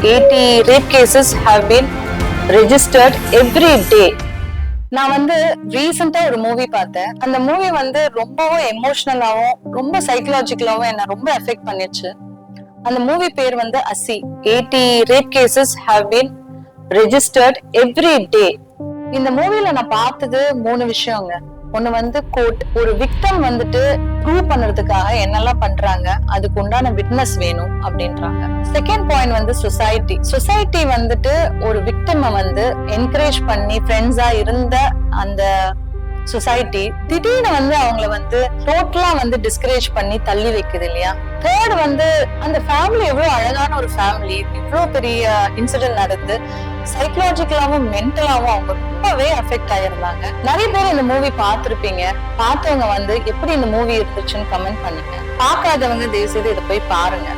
80 rape cases have been registered every day. நான் ரீசெண்டா ஒரு மூவி பார்த்தேன். அந்த மூவி ரொம்பவும் எமோஷனலாவும் ரொம்ப சைக்கலாஜிக்கலாவும் என்ன ரொம்ப எஃபெக்ட் பண்ணிடுச்சு. அந்த மூவி பேர் அசி. 80 rape cases have been registered every day. இந்த மூவில நான் பார்த்தது 3 விஷயங்க. ஒண்ணு கோட், ஒரு விக்டம் ப்ரூவ் பண்றதுக்காக என்னெல்லாம் பண்றாங்க, அதுக்கு உண்டான விட்னஸ் வேணும் அப்படின்றாங்க. செகண்ட் பாயிண்ட் சொசைட்டி ஒரு விக்டிம என்கரேஜ் பண்ணி ஃப்ரெண்ட்ஸா இருந்த அந்த சொசைட்டி திடீர்னு அவங்கள டோட்டலா டிஸ்கரேஜ் பண்ணி தள்ளி வைக்குது இல்லையா. தேர்ட் அந்த ஃபேமிலி எவ்வளவு அழகான ஒரு ஃபேமிலி, இவ்வளவு பெரிய இன்சிடென்ட் நடந்து சைக்கலாஜிக்கலாவும் மென்டலாவும் அவங்க ரொம்பவே அஃபெக்ட் ஆயிருந்தாங்க. நிறைய பேர் இந்த மூவி பார்த்திருப்பீங்க. பார்த்தவங்க எப்படி இந்த மூவி இருந்துச்சுன்னு கமெண்ட் பண்ணுங்க. பார்க்காதவங்க தயவு செய்து இதை போய் பாருங்க.